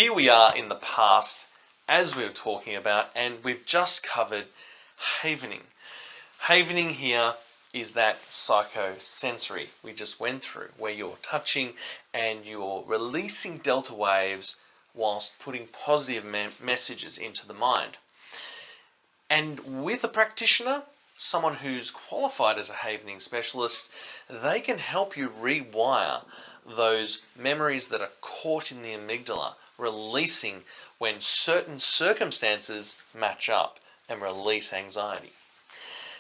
here we are in the past, as we were talking about, and we've just covered havening. Havening here is that psychosensory we just went through, where you're touching and you're releasing delta waves whilst putting positive messages into the mind. And with a practitioner, someone who's qualified as a havening specialist, they can help you rewire those memories that are caught in the amygdala, releasing when certain circumstances match up and release anxiety.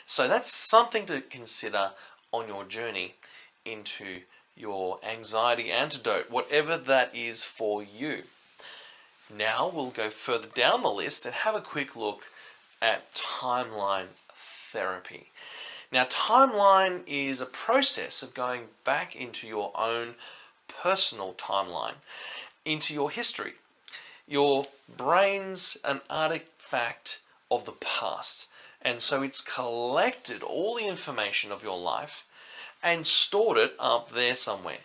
So that's something to consider on your journey into your anxiety antidote, whatever that is for you. Now we'll go further down the list and have a quick look at timeline therapy. Now, timeline is a process of going back into your own personal timeline, into your history. Your brain's an artifact of the past, and so it's collected all the information of your life and stored it up there somewhere.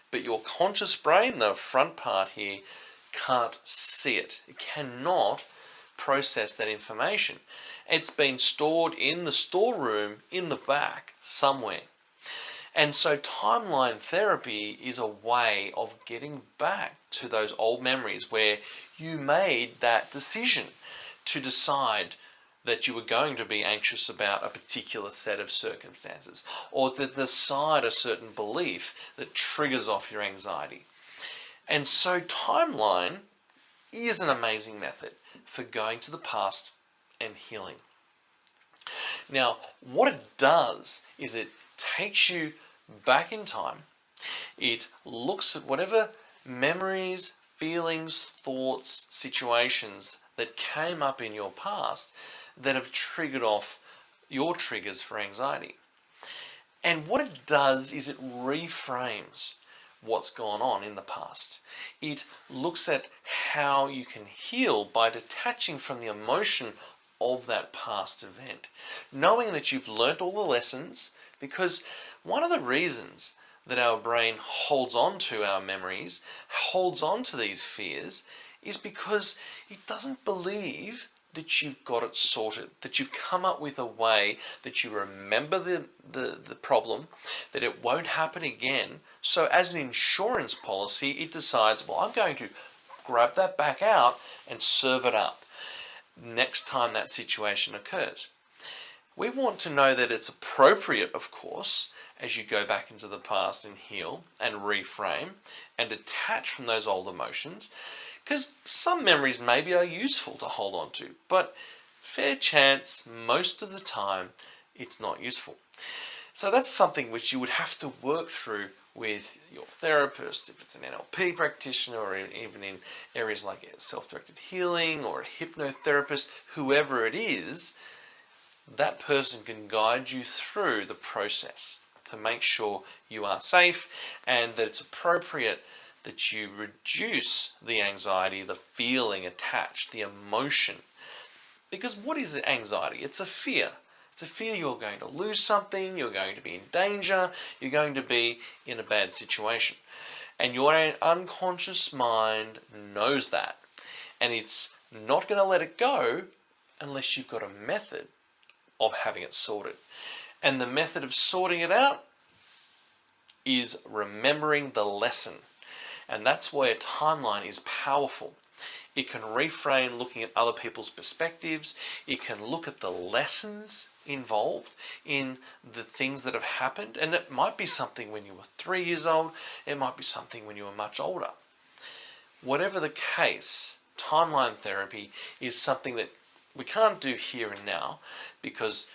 But your conscious brain, the front part here, can't see it. It cannot process that information. It's been stored in the storeroom in the back somewhere. And so timeline therapy is a way of getting back to those old memories where you made that decision to decide that you were going to be anxious about a particular set of circumstances, or to decide a certain belief that triggers off your anxiety. And so timeline is an amazing method for going to the past and healing. Now, what it does is it takes you back in time. It looks at whatever memories, feelings, thoughts, situations that came up in your past that have triggered off your triggers for anxiety. And what it does is it reframes what's gone on in the past. It looks at how you can heal by detaching from the emotion of that past event, knowing that you've learnt all the lessons, because one of the reasons that our brain holds on to our memories, holds on to these fears, is because it doesn't believe that you've got it sorted, that you've come up with a way that you remember the problem, that it won't happen again. So as an insurance policy, it decides, well, I'm going to grab that back out and serve it up next time that situation occurs. We want to know that it's appropriate, of course, as you go back into the past and heal and reframe and detach from those old emotions, because some memories maybe are useful to hold on to, but fair chance most of the time it's not useful. So that's something which you would have to work through with your therapist, if it's an NLP practitioner, or even in areas like self-directed healing or a hypnotherapist, whoever it is, that person can guide you through the process to make sure you are safe and that it's appropriate that you reduce the anxiety, the feeling attached, the emotion. Because what is anxiety? It's a fear. It's a fear you're going to lose something, you're going to be in danger, you're going to be in a bad situation. And your unconscious mind knows that. And it's not going to let it go unless you've got a method of having it sorted. And the method of sorting it out is remembering the lesson. And that's where timeline is powerful. It can reframe looking at other people's perspectives. It can look at the lessons involved in the things that have happened. And it might be something when you were 3 years old. It might be something when you were much older. Whatever the case, timeline therapy is something that we can't do here and now because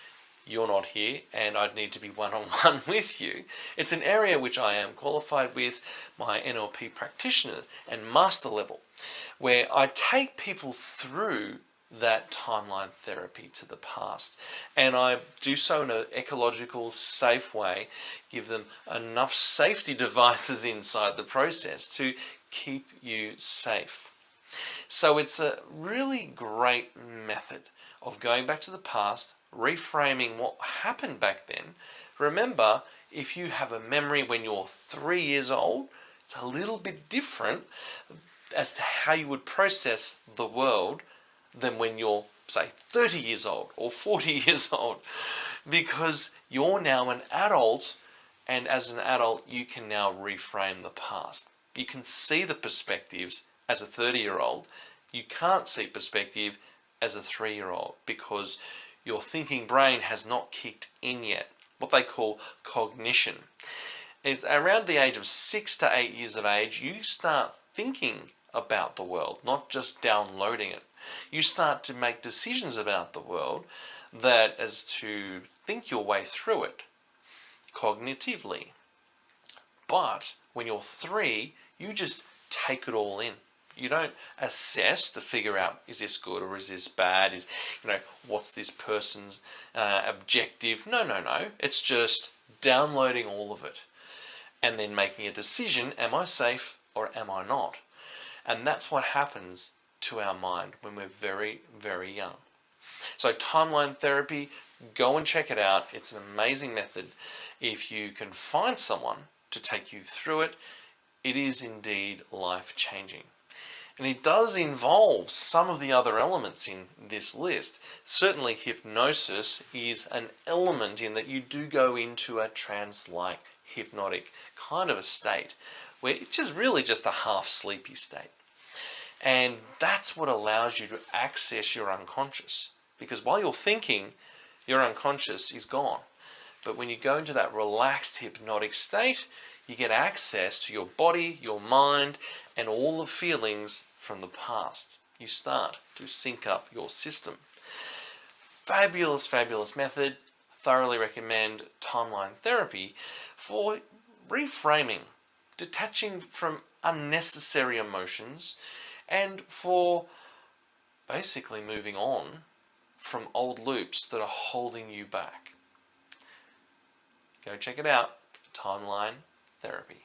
you're not here and I'd need to be one-on-one with you. It's an area which I am qualified with, my NLP practitioner and master level, where I take people through that timeline therapy to the past. And I do so in an ecological, safe way, give them enough safety devices inside the process to keep you safe. So it's a really great method of going back to the past, reframing what happened back then. Remember, if you have a memory when you're 3 years old, it's a little bit different as to how you would process the world than when you're, say, 30 years old or 40 years old, because you're now an adult, and as an adult you can now reframe the past. You can see the perspectives as a 30-year-old. You can't see perspective as a 3-year-old because your thinking brain has not kicked in yet, what they call cognition. It's around the age of 6 to 8 years of age you start thinking about the world, not just downloading it. You start to make decisions about the world that as to think your way through it cognitively. But when you're 3, you just take it all in. You don't assess to figure out, is this good or is this bad? What's this person's objective? No. It's just downloading all of it and then making a decision, am I safe or am I not? And that's what happens to our mind when we're very, very young. So timeline therapy, go and check it out. It's an amazing method. If you can find someone to take you through it, it is indeed life-changing. And it does involve some of the other elements in this list. Certainly hypnosis is an element in that you do go into a trance-like hypnotic kind of a state where it's just really just a half sleepy state. And that's what allows you to access your unconscious. Because while you're thinking, your unconscious is gone. But when you go into that relaxed hypnotic state, you get access to your body, your mind, and all the feelings from the past. You start to sync up your system. Fabulous, fabulous method. Thoroughly recommend timeline therapy for reframing, detaching from unnecessary emotions, and for basically moving on from old loops that are holding you back. Go check it out, Timeline Therapy.